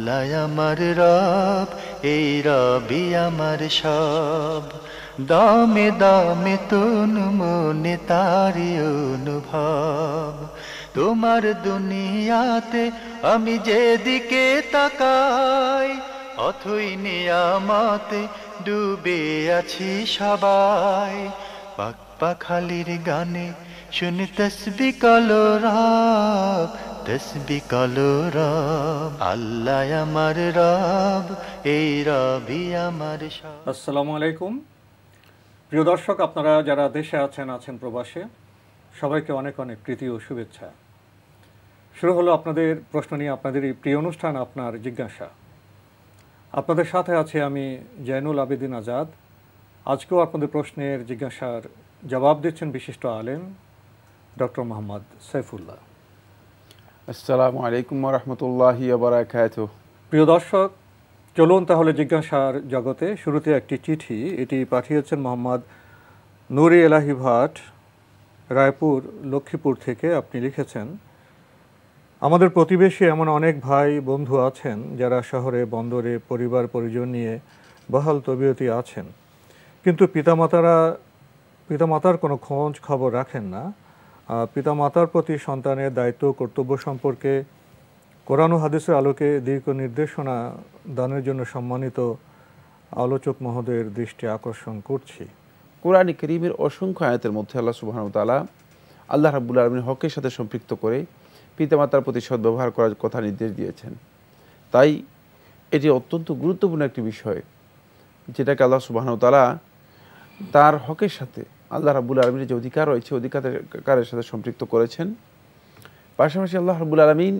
আল্লাহ আমার রব, এই রবি আমার সব। দামে দামে তন মনে তারি অনুভব। তোমার দুনিয়াতে আমি যেদিকে তাকাই, অথই নিয়ামতে ডুবে আছি সবাই। পাক পাখালির গানে শুনি তসবি কালো রব, তসবি কালো রব। আল্লাহ আমার রব, এই রবি আমার সব। আসসালামু আলাইকুম প্রিয় দর্শক, আপনারা যারা দেশে আছেন প্রবাসে, সবাইকে অনেক অনেক প্রীতি ও শুভেচ্ছা। শুরু হলো আপনাদের প্রশ্ন নিয়ে আপনাদের এই প্রিয় অনুষ্ঠান আপনার জিজ্ঞাসা। আপনাদের সাথে আছে আমি জয়নুল আবেদিন আজাদ। আজকেও আপনাদের প্রশ্নের জিজ্ঞাসার জবাব দিচ্ছেন বিশিষ্ট আলেম ডক্টর মোহাম্মদ সাইফুল্লাহ। আসসালামু আলাইকুম ওয়া রাহমাতুল্লাহি ওয়া বারাকাতুহু। প্রিয় দর্শক, চলুন তাহলে জিজ্ঞাসার জগতে। শুরুতে একটি চিঠি, এটি পাঠিয়েছেন মোহাম্মদ নুরি এলাহি ভাট, রায়পুর লক্ষ্মীপুর থেকে। আপনি লিখেছেন, আমাদের প্রতিবেশী এমন অনেক ভাই বন্ধু আছেন যারা শহরে বন্দরে পরিবার পরিজন নিয়ে বহাল তবিয়তে আছেন, কিন্তু পিতামাতার কোনো খোঁজ খবর রাখেন না। পিতামাতার প্রতি সন্তানের দায়িত্ব কর্তব্য সম্পর্কে কোরআন ও হাদিসের আলোকে দীর্ঘ নির্দেশনা দানের জন্য সম্মানিত আলোচক মহোদয়ের দৃষ্টি আকর্ষণ করছি। কোরআন কারীমের অসংখ্য আয়াতের মধ্যে আল্লাহ সুবহানাহু ওয়া তাআলা আল্লাহ রাব্বুল আলামিনের হকের সাথে সম্পৃক্ত করে পিতামাতার প্রতি সদ্ব্যবহার করার কথা নির্দেশ দিয়েছেন। তাই এটি অত্যন্ত গুরুত্বপূর্ণ একটি বিষয়, যেটাকে আল্লাহ সুবহানাহু ওয়া তাআলা তার হকের সাথে আল্লাহ রাব্বুল আলামিনের যে অধিকার রয়েছে অধিকারের সাথে সম্পৃক্ত করেছেন। পাশাপাশি আল্লাহ রাব্বুল আলামিন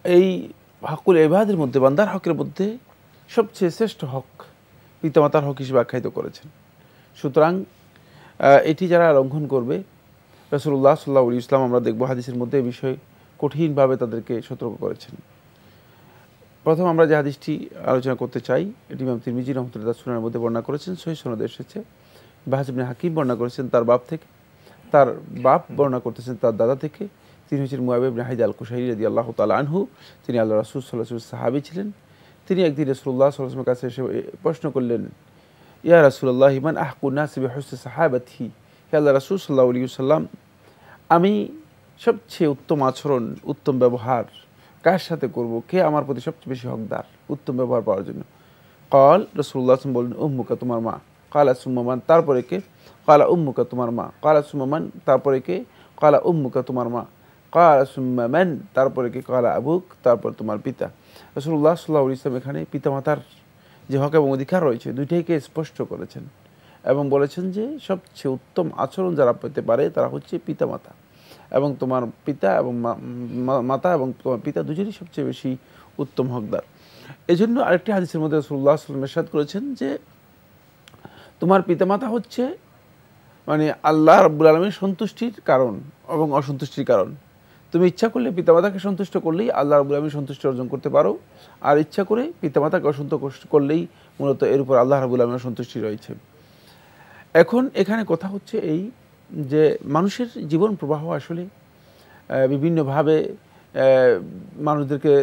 এই হকুল ইবাদের মধ্যে, বান্দার হকের মধ্যে সবচেয়ে শ্রেষ্ঠ হক পিতামাতার হক হিসেবে আখ্যায়িত করেছেন। সুতরাং এটি যারা লঙ্ঘন করবে, রাসূলুল্লাহ সাল্লাল্লাহু আলাইহি ওয়াসাল্লাম আমরা দেখব হাদিসের মধ্যে এই বিষয়ে কঠিনভাবে তাদেরকে সতর্ক করেছেন। প্রথম আমরা যে হাদিসটি আলোচনা করতে চাই, এটি ইমাম তিরমিজি রাহমাতুল্লাহ তাআলা সুনানের মধ্যে বর্ণনা করেছেন, সহিহ সনদে এসেছে। বাহজ ইবনে হাকিম বর্ণনা করেছেন তার বাপ থেকে, তার বাপ বর্ণনা করতেছেন তার দাদা থেকে। তিনি হচ্ছেন মুআবিয়া ইবনে হাইদ আল-কুশাইরি রাদিয়াল্লাহু তাআলা আনহু। তিনি আল্লাহ রাসূল সাল্লাল্লাহু আলাইহি ওয়াসাল্লাম সাহাবী ছিলেন। তিনি একদিন রাসূলুল্লাহ সাল্লাল্লাহু আলাইহি ওয়াসাল্লামের কাছে এসে প্রশ্ন করলেন, ইয়া রাসূলুল্লাহ মান আহকুন নাস বিহুসনি সাহাবাতি। হে আল্লাহ রাসূল সাল্লাল্লাহু আলাইহি ওয়াসাল্লাম, আমি সবচেয়ে উত্তম আচরণ, উত্তম ব্যবহার কার সাথে করব, কে আমার প্রতি সবচেয়ে বেশি হকদার উত্তম ব্যবহার পাওয়ার জন্য? ক্বাল, রাসূলুল্লাহ সাল্লাল্লাহু আলাইহি ওয়াসাল্লাম বললেন, উম্মুকা, তোমার মা। ক্বালা সুম্মা মান, তারপরে কে? ক্বালা উম্মুকা, তোমার মা। ক্বালা সুম্মা মান, তারপরে কে? ক্বালা উম্মুকা, তোমার মা। ক্বালা সুম্মা মান, তারপরে কে? ক্বালা আবুক, তারপর তোমার পিতা। রাসূলুল্লাহ সাল্লাল্লাহু আলাইহি ওয়াসাল্লাম এখানে পিতামাতার যে হক এবং অধিকার রয়েছে দুইটাইকে স্পষ্ট করেছেন এবং বলেছেন যে সবচেয়ে উত্তম আচরণ যারা পেতে পারে তারা হচ্ছে পিতামাতা, এবং তোমার পিতা এবং মাতা এবং তোমার পিতা দুজনই সবচেয়ে বেশি উত্তম হকদার। এই জন্য আরেকটি হাদিসের মধ্যে রাসূলুল্লাহ সাল্লাল্লাহু আলাইহি ওয়াসাল্লাম ইরশাদ করেছেন যে তোমার পিতামাতা হচ্ছে মানে আল্লাহ রাব্বুল আলামিনের সন্তুষ্টির কারণ এবং অসন্তুষ্টির কারণ। তুমি ইচ্ছা করলে পিতামাতাকে সন্তুষ্ট করলেই আল্লাহ রাব্বুল আলামিনের সন্তুষ্টি অর্জন করতে পারো, আর ইচ্ছা করে পিতামাতাকে অসন্তুষ্ট করলেই মূলত এর উপর আল্লাহ রাব্বুল আলামিনের সন্তুষ্টি রয়েছে। এখন এখানে কথা হচ্ছে এই যে মানুষের জীবন প্রবাহ আসলে বিভিন্নভাবে মানুষদেরকে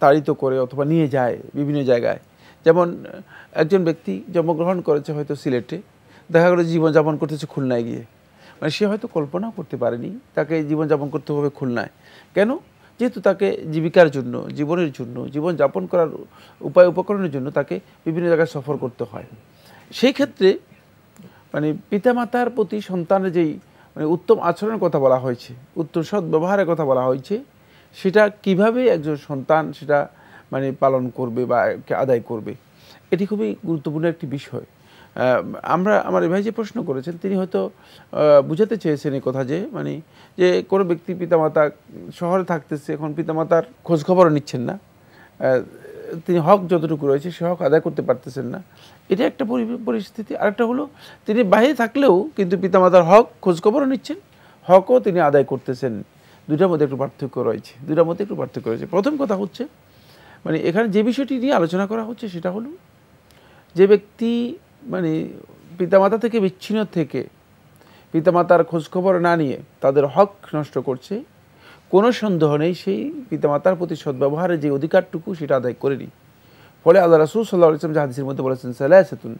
তাড়িত করে অথবা নিয়ে যায় বিভিন্ন জায়গায়। যেমন একজন ব্যক্তি জন্মগ্রহণ করেছে হয়তো সিলেটে, দেখা গেলো জীবনযাপন করতেছে খুলনায় গিয়ে। মানে সে হয়তো কল্পনাও করতে পারেনি তাকে জীবনযাপন করতে হবে খুলনায়। কেন? যেহেতু তাকে জীবিকার জন্য, জীবনের জন্য, জীবনযাপন করার উপায় উপকরণের জন্য তাকে বিভিন্ন জায়গায় সফর করতে হয়। সেই ক্ষেত্রে মানে পিতামাতার প্রতি সন্তানের যেই মানে উত্তম আচরণের কথা বলা হয়েছে, উত্তম সৎ ব্যবহারের কথা বলা হয়েছে, সেটা কিভাবে একজন সন্তান সেটা মানে পালন করবে বা আদায় করবে, এটি খুবই গুরুত্বপূর্ণ একটি বিষয়। আমার ভাই যে প্রশ্ন করেছেন তিনি হয়তো বুঝাতে চেয়েছেন এই কথা যে মানে যে কোনো ব্যক্তি পিতামাতা শহরে থাকতেছে, এখন পিতামাতার খোঁজখবরও নিচ্ছেন না, তিনি হক যতটুকু রয়েছে সে হক আদায় করতে পারতেছেন না, এটা একটা পরিস্থিতি। আরেকটা হলো তিনি বাইরে থাকলেও কিন্তু পিতামাতার হক খোঁজখবরও নিচ্ছেন, হকও তিনি আদায় করতেছেন। দুটার মধ্যে একটু পার্থক্য রয়েছে। প্রথম কথা হচ্ছে মানে এখানে যে বিষয়টি নিয়ে আলোচনা করা হচ্ছে সেটা হলো যে ব্যক্তি মানে পিতামাতা থেকে বিচ্ছিন্ন থেকে পিতামাতার খোঁজখবর না নিয়ে তাদের হক নষ্ট করছে, কোনো সন্দেহ নেই সেই পিতামাতার প্রতি সদ্ব্যবহারের যে অধিকারটুকু সেটা আদায় করেনি। ফলে আল্লাহ রাসূল সাল্লাল্লাহু আলাইহি ওয়াসাল্লাম হাদিসের মধ্যে বলেছেন, সালাসাতুন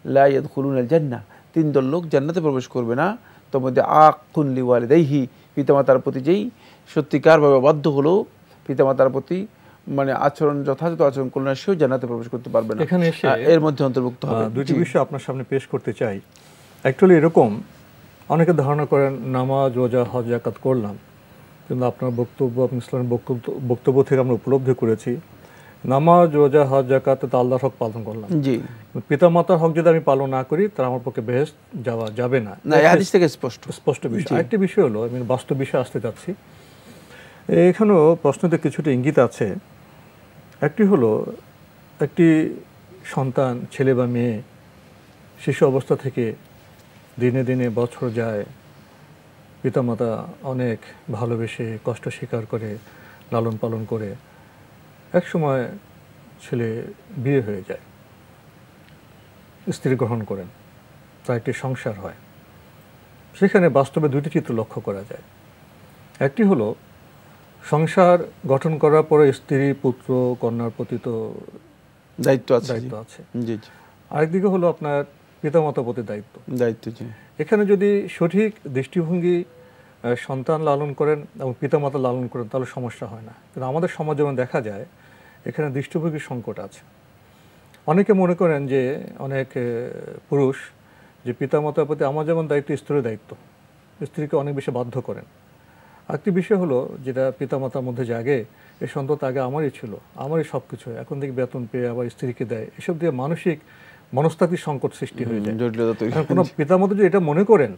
লা ইয়াদখুলুনাল জান্নাহ, 3 দল লোক জান্নাতে প্রবেশ করবে না, তার মধ্যে আকুন লিওয়ালিদাইহি, পিতামাতার প্রতি যেই সত্যিকারভাবে বাধ্য হলো পিতামাতার প্রতি মানে আচরণ যথাযথ আচরণ করলে সেও জান্নাতে প্রবেশ করতে পারবে না, এখানে এসে এর মধ্যে অন্তর্ভুক্ত হবে। দুটি বিষয় আপনার সামনে পেশ করতে চাই। অ্যাকচুয়ালি এরকম অনেকে ধারণা করেন নামাজ, রোজা, হজ, যাকাত করলাম, কিন্তু আপনার বক্তব্য, আপনি ইসলামের বক্তব্য থেকে আমরা উপলব্ধি করেছি নামাজ, রোজা, হজ, জাকাত তো আল্লাহর হক পালন করলাম, জি, পিতামাতার হক যদি আমি পালন না করি তাহলে আমার পক্ষে বেহেশত যাওয়া যাবে না, এই হাদিস থেকে স্পষ্ট বিষয়। আরেকটি বিষয় হলো, আমি বাস্তব বিষয়ে আসতে যাচ্ছি, এখানেও প্রশ্নতে কিছুটা ইঙ্গিত আছে। একটি হলো, একটি সন্তান, ছেলে বা মেয়ে শিশু অবস্থা থেকে দিনে দিনে বছর যায়, পিতামাতা অনেক ভালোবেসে কষ্ট স্বীকার করে লালন পালন করে, এক সময় ছেলে বিয়ে হয়ে যায়, স্ত্রী গ্রহণ করেন, তার একটি সংসার হয়। সেখানে বাস্তবে দুটি চিত্র লক্ষ্য করা যায়। একটি হলো সংসার গঠন করার পরে স্ত্রী, পুত্র, কন্যার প্রতি তো দায়িত্ব আছে, জি জি। আরেকদিকে হলো আপনার পিতামাতার প্রতি দায়িত্ব। জি। এখানে যদি সঠিক দৃষ্টিভঙ্গি সন্তান লালন করেন এবং পিতামাতা লালন করেন তাহলে সমস্যা হয় না, কিন্তু আমাদের সমাজ যেমন দেখা যায় এখানে দৃষ্টিভঙ্গির সংকট আছে। অনেকে মনে করেন যে, অনেক পুরুষ যে পিতামাতার প্রতি আমার যেমন দায়িত্ব, স্ত্রীর দায়িত্ব, স্ত্রীকে অনেক বেশি বাধ্য করেন। আরেকটি বিষয় হলো যেটা পিতামাতার মধ্যে জাগে, এই সন্তান আগে আমারই ছিল, আমারই সব কিছু, এখন থেকে বেতন পেয়ে আবার স্ত্রীকে দেয়, এসব দিয়ে মানসিক মনস্তাত্ত্বিক সংকট সৃষ্টি হয়ে যায়। কোনো পিতামাতা যদি এটা মনে করেন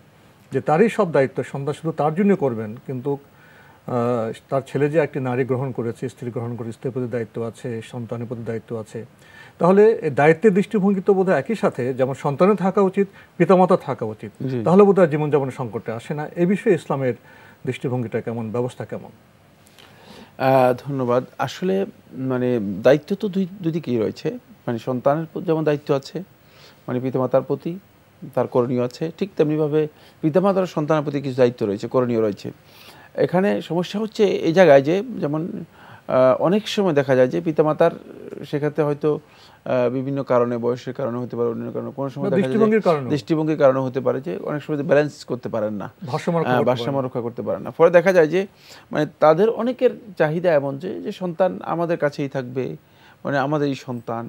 যে তারই সব দায়িত্ব, সন্তান শুধু তার জন্য করবেন, কিন্তু তার ছেলে যে একটি নারী গ্রহণ করেছে, স্ত্রী গ্রহণ করে, স্ত্রীর প্রতি দায়িত্ব আছে, সন্তানের প্রতি দায়িত্ব আছে, তাহলে দায়িত্বের দৃষ্টিভঙ্গি তো বোধহয় একই সাথে যেমন সন্তানের থাকা উচিত, পিতামাতা থাকা উচিত, তাহলে বোধহয় জীবনযাপনের সংকটে আসে না। এই বিষয়ে ইসলামের দৃষ্টিভঙ্গিটা কেমন, ব্যবস্থা কেমন? ধন্যবাদ। আসলে মানে দায়িত্ব তো দুই দিকেই রয়েছে, মানে সন্তানের যেমন দায়িত্ব আছে, মানে পিতামাতার প্রতি তার করণীয় আছে, ঠিক তেমনিভাবে পিতামাতার সন্তানের প্রতি কিছু দায়িত্ব রয়েছে, করণীয় রয়েছে। এখানে সমস্যা হচ্ছে এই জায়গায় যে, যেমন অনেক সময় দেখা যায় যে পিতামাতার সেক্ষেত্রে হয়তো বিভিন্ন কারণে, বয়সের কারণে হতে পারে, অন্য কারণে, কোনো সময় দেখা যায় দৃষ্টিভঙ্গির কারণে হতে পারে যে অনেক সময় ব্যালেন্স করতে পারেন না, ভারসাম্য রক্ষা করতে পারেন না। ফলে দেখা যায় যে মানে তাদের অনেকের চাহিদা এমন যে সন্তান আমাদের কাছেই থাকবে, মানে আমাদেরই সন্তান,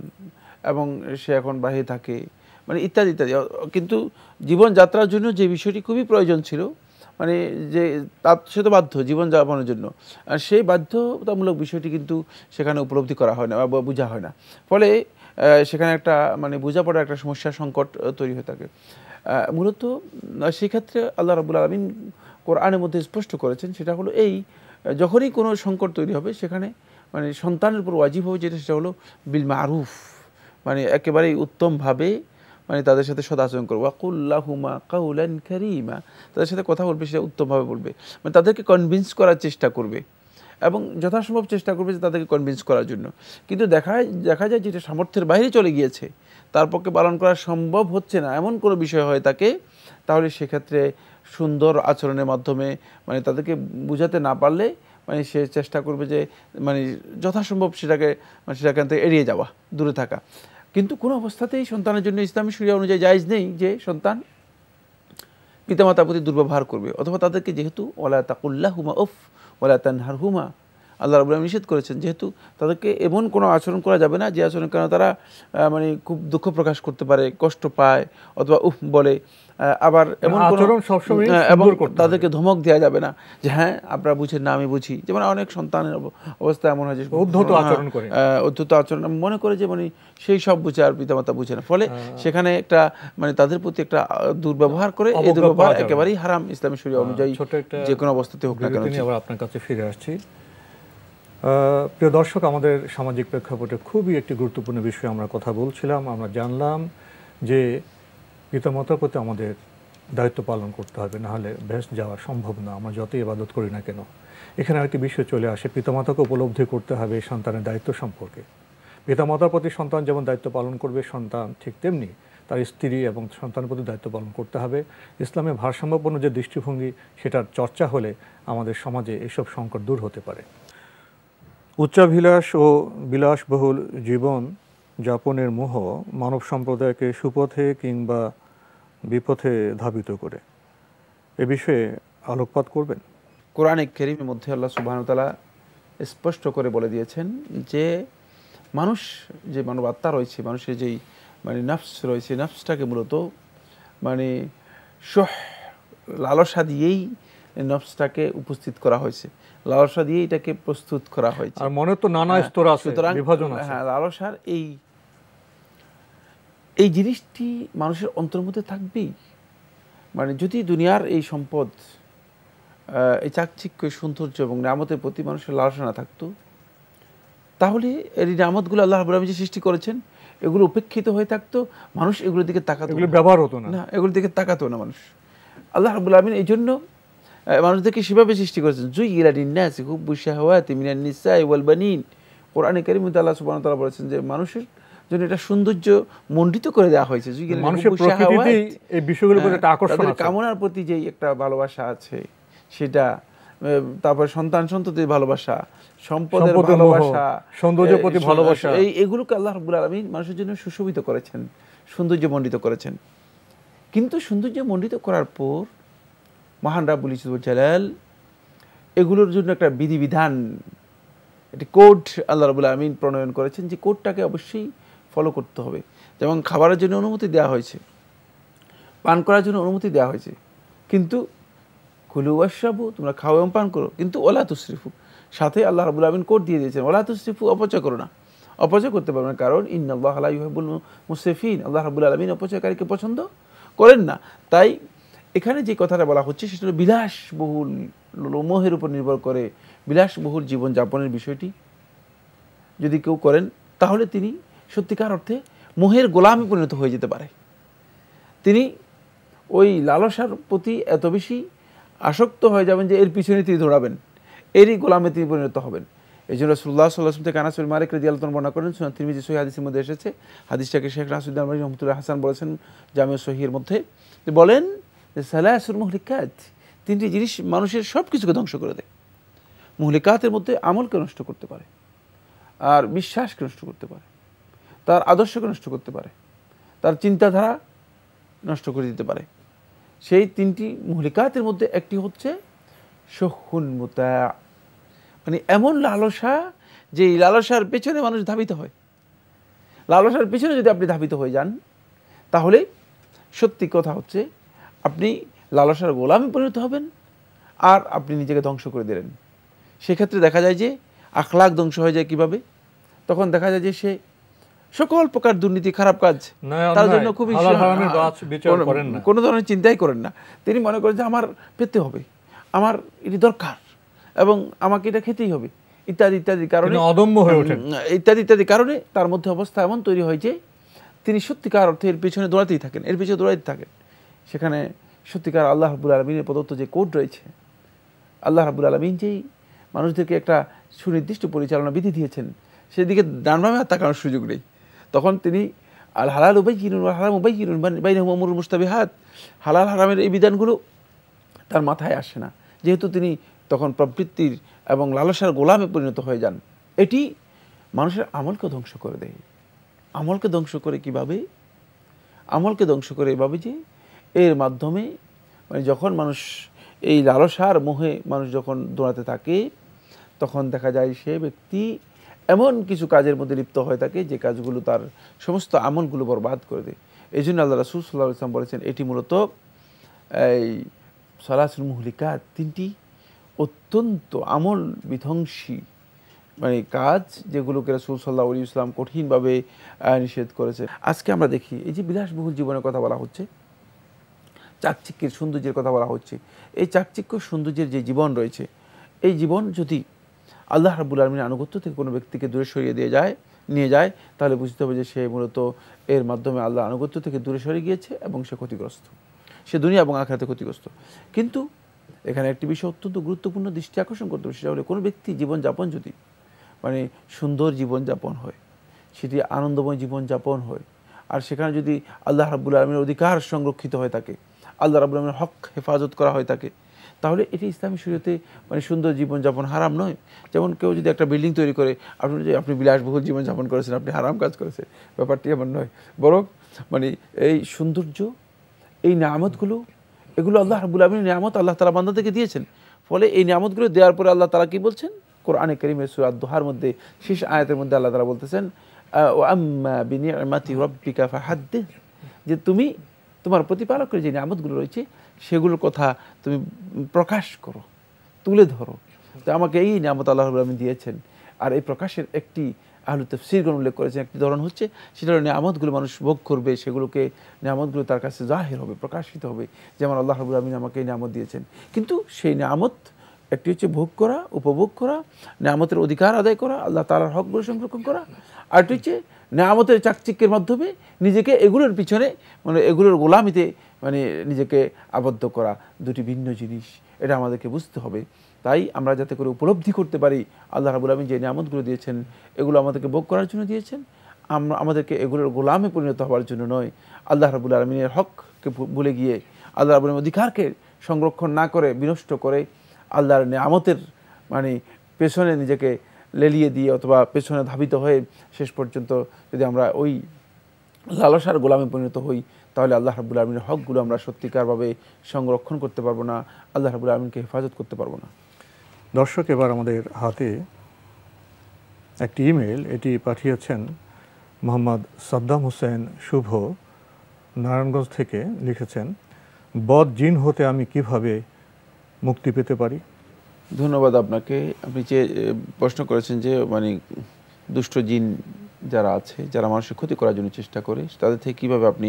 এবং সে এখন বাইরে থাকে, মানে ইত্যাদি ইত্যাদি। কিন্তু জীবনযাত্রার জন্য যে বিষয়টি খুবই প্রয়োজন ছিল, মানে যে তার সে তো বাধ্য জীবনযাপনের জন্য, আর সেই বাধ্যতামূলক বিষয়টি কিন্তু সেখানে উপলব্ধি করা হয় না বা বোঝা হয় না। ফলে সেখানে একটা মানে বোঝাপড়ার একটা সমস্যা, সংকট তৈরি হয়ে থাকে। মূলত সেক্ষেত্রে আল্লাহ রাব্বুল আলামিন কোরআনের মধ্যে স্পষ্ট করেছেন, সেটা হলো এই, যখনই কোনো সংকট তৈরি হবে সেখানে মানে সন্তানের উপর ওয়াজিব হবে যেটা, সেটা হলো বিল মারুফ, মানে একেবারেই উত্তমভাবে মানে তাদের সাথে সদাচরণ করবো, ওয়াকুল্লাহুমা কাউলান কারীমা, তাদের সাথে কথা বলবে সেটা উত্তমভাবে বলবে, মানে তাদেরকে কনভিন্স করার চেষ্টা করবে এবং যথাসম্ভব চেষ্টা করবে যে তাদেরকে কনভিন্স করার জন্য। কিন্তু দেখা যায় যেটা সামর্থ্যের বাইরে চলে গিয়েছে, তার পক্ষে পালন করা সম্ভব হচ্ছে না, এমন কোনো বিষয় হয় থাকে, তাহলে সেক্ষেত্রে সুন্দর আচরণের মাধ্যমে মানে তাদেরকে বুঝাতে না পারলে মানে সে চেষ্টা করবে যে মানে যথাসম্ভব সেটাকে থেকে এড়িয়ে যাওয়া, দূরে থাকা। কিন্তু কোনো অবস্থাতেই সন্তানের জন্য ইসলামী শরিয়া অনুযায়ী জায়েজ নেই যে সন্তান পিতামাতার প্রতি দুর্ব্যবহার করবে, অথবা তাদেরকে, যেহেতু ওয়ালা তাকুল্লাহুমা উফ ওয়ালা তানহারহুমা, আল্লাহ রাব্বুল আলামিন নিষেধ করেছেন, যেহেতু তাদেরকে এমন কোনো আচরণ করা যাবে না যে আচরণের কারণে তারা মানে খুব দুঃখ প্রকাশ করতে পারে, কষ্ট পায়, অথবা উফ বলে, আবার এমন আচরণ সবসময় এবং তাদেরকে ধমক দেওয়া যাবে না যে হ্যাঁ আপনারা বুঝেন না আমি বুঝি। যেমন অনেক সন্তানের অবস্থা এমন হয় যে উদ্ধত আচরণ করে, উদ্ধত আচরণ মনে করে যে মানে সেই সব বুঝে আর পিতামাতা বুঝে না, ফলে সেখানে একটা মানে তাদের প্রতি একটা দুর্ব্যবহার করে, এই দুর্ব্যবহার একেবারেই হারাম ইসলামী শরিয়া অনুযায়ী, যে কোনো অবস্থাতে হোক না কেন। আবার আপনার কাছে ফিরে আসছি। প্রিয় দর্শক, আমাদের সামাজিক প্রেক্ষাপটে খুবই একটি গুরুত্বপূর্ণ বিষয়ে আমরা কথা বলছিলাম। আমরা জানলাম যে পিতামাতার প্রতি আমাদের দায়িত্ব পালন করতে হবে, না হলে বেহেশত যাওয়া সম্ভব না, আমরা যতই ইবাদত করি না কেন। এখানে আরেকটি বিষয় চলে আসে, পিতামাতাকে উপলব্ধি করতে হবে সন্তানের দায়িত্ব সম্পর্কে। পিতামাতার প্রতি সন্তান যেমন দায়িত্ব পালন করবে, সন্তান ঠিক তেমনি তার স্ত্রী এবং সন্তানের প্রতি দায়িত্ব পালন করতে হবে। ইসলামে ভারসাম্যপূর্ণ যে দৃষ্টিভঙ্গি, সেটার চর্চা হলে আমাদের সমাজে এসব সংকট দূর হতে পারে। উচ্চাভিলাষ ও বিলাসবহুল জীবন যাপনের মোহ মানব সম্প্রদায়কে সুপথে কিংবা বিপথে ধাবিত করে, এ বিষয়ে আলোকপাত করবেন? কোরআনে কারীমের মধ্যে আল্লাহ সুবহানাহু ওয়া তাআলা স্পষ্ট করে বলে দিয়েছেন যে মানুষ, যে মানব আত্মা রয়েছে, মানুষের যেই মানে নফস রয়েছে, নফসটাকে মূলত মানে লালসা দিয়েই নফসটাকে উপস্থিত করা হয়েছে, লালসা দিয়ে এটাকে প্রস্তুত করা হয়েছে। আর মনে তো নানা স্তর আছে, বিভাজন আছে। হ্যাঁ, লালসার এই জিনিসটি মানুষের অন্তরের মধ্যে থাকবেই। মানে যদি দুনিয়ার এই সম্পদ, এই চাকচিক্য, সৌন্দর্য এবং নিয়ামতের প্রতি মানুষের লালসা না থাকতো, তাহলে এই নিয়ামতগুলো আল্লাহ রাব্বুল আলামিন যে সৃষ্টি করেছেন এগুলো উপেক্ষিত হয়ে থাকতো, মানুষ এগুলোর দিকে তাকাতো, এগুলো ব্যবহার হতো না, এগুলোর দিকে তাকাতো না মানুষ। আল্লাহ রাব্বুল আলামিন এই জন্য মানুষদেরকে সেভাবে সৃষ্টি করেছেন। যুইয়িনা লিন-নাসি হুব্বুশ শাহাওয়াতি মিনান নিসাই ওয়াল বানিন। কোরআনে কারীমে আল্লাহ সুবহানাহু ওয়া তাআলা বলেছেন যে মানুষের জন্য এটা সৌন্দর্য মণ্ডিত করে দেওয়া হয়েছে। মানুষের প্রকৃতিতেই এই বিষয়গুলোর প্রতি একটা আকর্ষণ আছে, কামনার প্রতি যেই একটা ভালোবাসা আছে সেটা, তারপর সন্তান সন্ততির ভালোবাসা, সম্পদের ভালোবাসা, সৌন্দর্যের প্রতি ভালোবাসা, এগুলোকে আল্লাহ রাব্বুল আলামিন মানুষের জন্য সুশোভিত করেছেন, সৌন্দর্য মণ্ডিত করেছেন। কিন্তু সৌন্দর্য মণ্ডিত করার পর মহান রাব্বুল ইজ্জত ওয়াল জালাল এগুলোর জন্য একটা বিধিবিধান, একটি কোড আল্লাহ রাব্বুল আলামিন প্রণয়ন করেছেন, যে কোডটাকে অবশ্যই ফলো করতে হবে। যেমন খাবারের জন্য অনুমতি দেওয়া হয়েছে, পান করার জন্য অনুমতি দেওয়া হয়েছে, কিন্তু কুলু ওয়াশরাবু, তোমরা খাও এবং পান করো, কিন্তু ওয়ালা তুসরিফু, সাথে আল্লাহ রাব্বুল আলামিন কোড দিয়ে দিয়েছেন ওয়ালা তুসরিফু, অপচয় করো না। অপচয় করতে পারবে না, কারণ ইন্নাল্লাহা লা ইউহিব্বুল মুসরিফিন, আল্লাহ রাব্বুল আলামিন অপচয়কারীকে পছন্দ করেন না। তাই এখানে যে কথাটা বলা হচ্ছে সেটা হলো বিলাসবহুল, মোহের উপর নির্ভর করে বিলাসবহুল জীবন যাপনের বিষয়টি যদি কেউ করেন, তাহলে তিনি সত্যিকার অর্থে মোহের গোলামে পরিণত হয়ে যেতে পারে। তিনি ওই লালসার প্রতি এত বেশি আসক্ত হয়ে যাবেন যে এর পিছনে তিনি দৌড়াবেন, এরই গোলামে তিনি পরিণত হবেন। এই জন্য রাসূলুল্লাহ সাল্লাল্লাহু আলাইহি ওয়াসাল্লাম থেকে আনাস বিন মালিক রাদিয়াল্লাহু আনহু বর্ণনা করেন, সুনান তিরমিজি সহিহ হাদিসের মধ্যে এসেছে। হাদিসটাকে শেখ নাসিরুদ্দিন আলবানী রহমাতুল্লাহ হাসান বলেছেন জামিউ সহিহের মধ্যে, বলেন যে সালাসুল মুহলিকাত, তিনটি জিনিস মানুষের সব কিছুকে ধ্বংস করে দেয়। মুহলিকাতের মধ্যে আমলকে নষ্ট করতে পারে, আর বিশ্বাসকে নষ্ট করতে পারে, তার আদর্শকে নষ্ট করতে পারে, তার চিন্তাধারা নষ্ট করে দিতে পারে। সেই তিনটি মুহলিকাতের মধ্যে একটি হচ্ছে শুহুন মুতা, মানে এমন লালসা যে লালসার পেছনে মানুষ ধাবিত হয়। লালসার পেছনে যদি আপনি ধাবিত হয়ে যান, তাহলে সত্যি কথা হচ্ছে আপনি লালসার গোলামে পরিণত হবেন, আর আপনি নিজেকে ধ্বংস করে দিলেন। সেক্ষেত্রে দেখা যায় যে আখলাক ধ্বংস হয়ে যায় কিভাবে, তখন দেখা যায় যে সে সকল প্রকার দুর্নীতি, খারাপ কাজ তার জন্য খুবই কোনো ধরনের চিন্তাই করেন না। তিনি মনে করেন যে আমার পেতে হবে, আমার এটি দরকার এবং আমাকে এটা খেতেই হবে, ইত্যাদি ইত্যাদি কারণে অদম্য হয়ে ওঠেন, ইত্যাদি ইত্যাদি কারণে তার মধ্যে অবস্থা এমন তৈরি হয় যে তিনি সত্যিকার অর্থে এর পিছনে দৌড়াতেই থাকেন, এর পিছনে দৌড়াইতে থাকেন। সেখানে সত্যিকার আল্লাহ রাব্বুল আলামিনের প্রদত্ত যে কোড রয়েছে, আল্লাহ রাব্বুল আলামিন যেই মানুষদেরকে একটা সুনির্দিষ্ট পরিচালনা বিধি দিয়েছেন, সেদিকে ডানভাবে হাত তাকানোর সুযোগ নেই। তখন তিনি আল হালাল উবাইয়িনুন ওয়াল হারাম উবাইয়িনুন বাইনাহুমা উমুরুল মুশতাবিহাত, হালাল হারামের এই বিধানগুলো তার মাথায় আসে না, যেহেতু তিনি তখন প্রবৃত্তির এবং লালসার গোলামে পরিণত হয়ে যান। এটি মানুষের আমলকে ধ্বংস করে দেয়। আমলকে ধ্বংস করে কিভাবে? আমলকে ধ্বংস করে এভাবে যে এর মাধ্যমে মানে যখন মানুষ এই লালসার মোহে মানুষ যখন দৌড়াতে থাকে, তখন দেখা যায় সে ব্যক্তি এমন কিছু কাজের মধ্যে লিপ্ত হয়ে থাকে যে কাজগুলো তার সমস্ত আমলগুলো বরবাদ করে দেয়। এই জন্য আল্লাহ রাসূল সাল্লাল্লাহু আলাইহি ওয়াসাল্লাম বলেছেন এটি মূলত এই সালাসুল মুহলিকাত, তিনটি অত্যন্ত আমল বিধ্বংসী মানে কাজ, যেগুলোকে রাসূল সাল্লাল্লাহু আলাইহি ওয়াসাল্লাম কঠিনভাবে নিষেধ করেছে। আজকে আমরা দেখি এই যে বিলাসবহুল জীবনের কথা বলা হচ্ছে, চাকচিক্যের সৌন্দর্যের কথা বলা হচ্ছে, এই চাকচিক্য সৌন্দর্যের যে জীবন রয়েছে, এই জীবন যদি আল্লাহ রাব্বুল আলামিনের আনুগত্য থেকে কোনো ব্যক্তিকে দূরে সরিয়ে নিয়ে যায়, তাহলে বুঝতে হবে যে সে মূলত এর মাধ্যমে আল্লাহ আনুগত্য থেকে দূরে সরে গিয়েছে এবং সে ক্ষতিগ্রস্ত, সে দুনিয়া এবং আখিরাতে ক্ষতিগ্রস্ত। কিন্তু এখানে একটি বিষয় অত্যন্ত গুরুত্বপূর্ণ দৃষ্টি আকর্ষণ করতে হবে, সেটা হলো কোনো ব্যক্তি জীবনযাপন যদি মানে সুন্দর জীবনযাপন হয়, সেটি আনন্দময় জীবনযাপন হয়, আর সেখানে যদি আল্লাহ রাব্বুল আলামিনের অধিকার সংরক্ষিত হয়ে থাকে, আল্লাহ রাব্বুল আলামিনের হক হেফাজত করা হয়ে থাকে, তাহলে এটি ইসলামী শরীয়তে মানে সুন্দর জীবনযাপন হারাম নয়। যেমন কেউ যদি একটা বিল্ডিং তৈরি করে, আপনি বিলাসবহুল জীবনযাপন করেছেন, আপনি হারাম কাজ করেছেন, ব্যাপারটি এমন নয়। বরং মানে এই সৌন্দর্য, এই নিয়ামতগুলো, এগুলো আল্লাহ রাব্বুল আলামিনের নিয়ামত, আল্লাহ তাআলা বান্দাদেরকে দিয়েছেন। ফলে এই নিয়ামতগুলো দেওয়ার পরে আল্লাহ তাআলা কি বলছেন? কোরআনে কারীমের সূরা আদ-দুহার মধ্যে শেষ আয়াতের মধ্যে আল্লাহ তাআলা বলতেছেন, ওয়া আম্মা বিনি'মাতি রাব্বিকা ফাহাদ্দিস, যে তুমি তোমার প্রতিপালকের যে নিয়ামতগুলো রয়েছে সেগুলোর কথা তুমি প্রকাশ করো, তুলে ধরো। তো আমাকে এই নিয়ামত আল্লাহ রাব্বুল আলামিন দিয়েছেন। আর এই প্রকাশের একটি আহলে তাফসীরগণ উল্লেখ করেছেন, একটি ধরন হচ্ছে সেটা হলো নিয়ামতগুলো মানুষ ভোগ করবে, সেগুলোকে নিয়ামতগুলো তার কাছে জাহির হবে, প্রকাশিত হবে, যেমন আল্লাহ রাব্বুল আলামিন আমাকে এই নিয়ামত দিয়েছেন। কিন্তু সেই নিয়ামত একটি হচ্ছে ভোগ করা, উপভোগ করা, নিয়ামতের অধিকার আদায় করা, আল্লাহ তাআলার হকগুলো সংরক্ষণ করা, আর একটি হচ্ছে নিয়ামতের চাকচিক্যের মাধ্যমে নিজেকে এগুলোর পিছনে মানে এগুলোর গোলামিতে মানে নিজেকে আবদ্ধ করা। দুটি ভিন্ন জিনিস, এটা আমাদেরকে বুঝতে হবে। তাই আমরা যাতে করে উপলব্ধি করতে পারি আল্লাহ রাব্বুল আলামিন যে নিয়ামতগুলো দিয়েছেন এগুলো আমাদেরকে ভোগ করার জন্য দিয়েছেন, আমাদেরকে এগুলোর গোলামে পরিণত হওয়ার জন্য নয়। আল্লাহ রাব্বুল আলামিনের হককে ভুলে গিয়ে, আল্লাহ রাব্বুল আলামিনের অধিকারকে সংরক্ষণ না করে, বিনষ্ট করে আল্লাহর নিয়ামতের মানে পেছনে নিজেকে লেলিয়ে দিয়ে অথবা পেছনে ধাবিত হয়ে শেষ পর্যন্ত যদি আমরা ওই লালসার গোলামে পরিণত হই, তাহলে আল্লাহ রাব্বুল আলামিনের হকগুলো আমরা সত্যিকারভাবে সংরক্ষণ করতে পারবো না, আল্লাহ রাব্বুল আলামিনকে হেফাজত করতে পারবো না। দর্শক, এবার আমাদের হাতে একটি ইমেল, এটি পাঠিয়েছেন মোহাম্মদ সাদ্দাম হোসেন শুভ, নারায়ণগঞ্জ থেকে। লিখেছেন, বদ জিন হতে আমি কিভাবে মুক্তি পেতে পারি? ধন্যবাদ আপনাকে। আপনি যে প্রশ্ন করেছেন যে মানে দুষ্ট জিন যারা আছে, যারা মানুষের ক্ষতি করার জন্য চেষ্টা করে, তাদের থেকে কীভাবে আপনি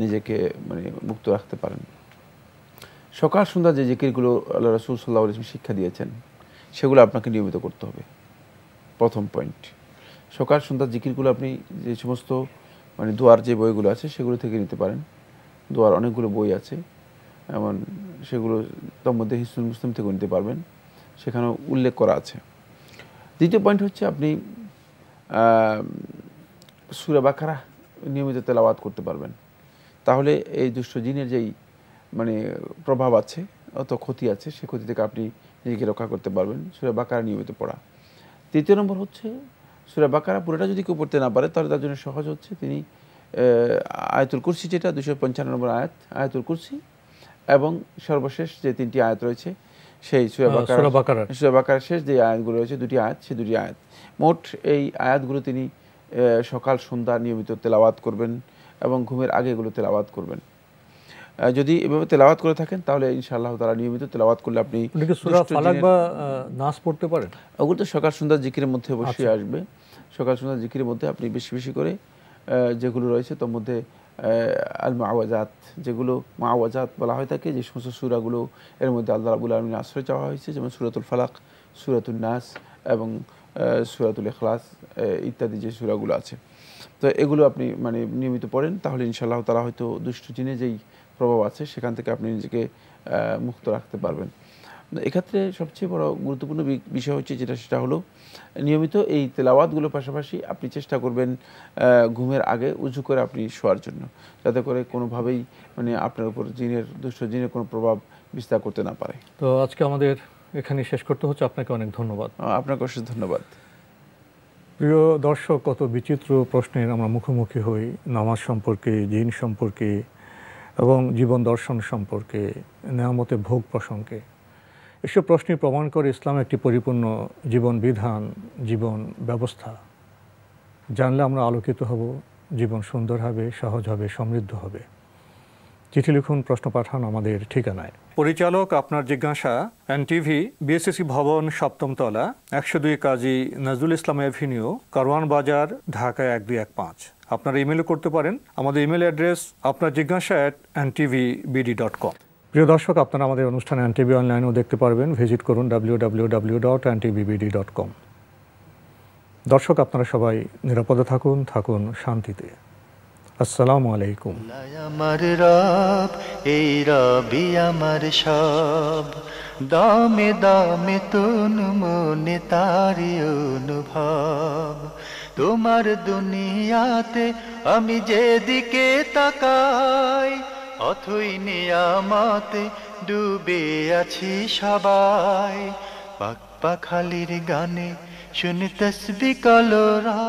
নিজেকে মানে মুক্ত রাখতে পারেন। সকাল সন্ধ্যা যে জিকিরগুলো আল্লাহ রাসূল সাল্লাল্লাহু আলাইহি ওয়াসাল্লাম শিক্ষা দিয়েছেন সেগুলো আপনাকে নিয়মিত করতে হবে। প্রথম পয়েন্ট, সকাল সন্ধ্যা জিকিরগুলো আপনি যে সমস্ত মানে দোয়ার যে বইগুলো আছে সেগুলো থেকে নিতে পারেন। দোয়ার অনেকগুলো বই আছে, এমন সেগুলো তার মধ্যে হিসনুল মুসলিম থেকে নিতে পারবেন, সেখানেও উল্লেখ করা আছে। দ্বিতীয় পয়েন্ট হচ্ছে আপনি সূরা বাকারা নিয়মিত তেলাওয়াত করতে পারবেন। তাহলে এই দুষ্ট জিনের যেই মানে প্রভাব আছে, অত ক্ষতি আছে, সে ক্ষতি থেকে আপনি নিজেকে রক্ষা করতে পারবেন সূরা বাকারা নিয়মিত পড়া। তৃতীয় নম্বর হচ্ছে সূরা বাকারা পুরোটা যদি কেউ পড়তে না পারে তাহলে তার জন্য সহজ হচ্ছে তিনি আয়াতুল কুরসি, যেটা 255 নম্বর আয়াত, আয়াতুল কুরসি, এবং সর্বশেষ যে 3টি আয়াত রয়েছে সেই সূরা বাকারার শেষ যে আয়াতগুলো রয়েছে, 2টি আয়াত, সেই 2টি আয়াত, মোট এই আয়াতগুলো তিনি সকাল সন্ধ্যা নিয়মিত তেলাওয়াত করবেন এবং ঘুমের আগে এগুলো তেলাওয়াত করবেন। যদি এভাবে তেলাওয়াত করে থাকেন তাহলে ইনশাআল্লাহ তাআলা নিয়মিত তেলাওয়াত করলে আপনি সূরা ফালাক বা নাস পড়তে পারেন। ওগুলো তো সকাল সন্ধ্যা জিকিরের মধ্যে অবশ্যই আসবে। সকাল সন্ধ্যা জিকিরের মধ্যে আপনি বেশি বেশি করে যেগুলো রয়েছে তার মধ্যে আল মুআওয়াজাত, যেগুলো মুআওয়াজাত বলা হয়ে থাকে, যে সমস্ত সূরাগুলো এর মধ্যে আল্লাহ রাব্বুল আলামিনের আশ্রয় চাওয়া হয়েছে, যেমন সূরাতুল ফালাক, সূরাতুন নাস এবং সূরাতুল ইখলাস ইত্যাদি যে সূরাগুলো আছে, তো এগুলো আপনি মানে নিয়মিত পড়েন, তাহলে ইনশাআল্লাহ তাআলা হয়তো দুষ্ট জিনের যেই প্রভাব আছে সেখান থেকে আপনি নিজেকে মুক্ত রাখতে পারবেন। এক্ষেত্রে সবচেয়ে বড় গুরুত্বপূর্ণ বিষয় হচ্ছে সেটা হলো নিয়মিত এই তেলাওয়াতগুলোর পাশাপাশি আপনি চেষ্টা করবেন ঘুমের আগে উজু করে আপনি শোয়ার জন্য, যাতে করে কোনোভাবেই মানে আপনার উপর দুষ্ট জিনের কোনো প্রভাব বিস্তার করতে না পারে। তো আজকে আমাদের এখানে শেষ করতে হচ্ছে। আপনাকে অনেক ধন্যবাদ। আপনাকে অশেষ ধন্যবাদ। প্রিয় দর্শক, কত বিচিত্র প্রশ্নের আমরা মুখোমুখি হই, নামাজ সম্পর্কে, জিন সম্পর্কে এবং জীবন দর্শন সম্পর্কে, নেয়ামতের ভোগ প্রসঙ্গে। এসব প্রশ্নই প্রমাণ করে ইসলাম একটি পরিপূর্ণ জীবন বিধান, জীবন ব্যবস্থা। জানলে আমরা আলোকিত হব, জীবন সুন্দর হবে, সহজ হবে, সমৃদ্ধ হবে। চিঠি লিখুন, প্রশ্ন পাঠান আমাদের ঠিকানায়। পরিচালক আপনার জিজ্ঞাসা, এনটিভি, বিএসসি ভবন, 7ম তলা, 102 কাজী নজরুল ইসলাম এভিনিউ, কারওয়ান বাজার, ঢাকা 1215। আপনারা ইমেলও করতে পারেন। আমাদের ইমেল অ্যাড্রেস আপনার জিজ্ঞাসা @ntvbd.com। প্রিয় দর্শক, আপনারা আমাদের অনুষ্ঠান এনটিভি অনলাইনেও দেখতে পারবেন। ভিজিট করুন www.ntvbd.com। দর্শক, আপনারা সবাই নিরাপদে থাকুন শান্তিতে। আসসালামু আলাইকুম। আমার রব, এই রবি আমার সব, দামে দামে তন মনে তারি অনুভব। তোমার দুনিয়াতে আমি যেদিকে তাকাই, অথই নিয়ামতে ডুবে আছি সবাই। পাক পাখালির গানে শুনি তসবিহ কলরা।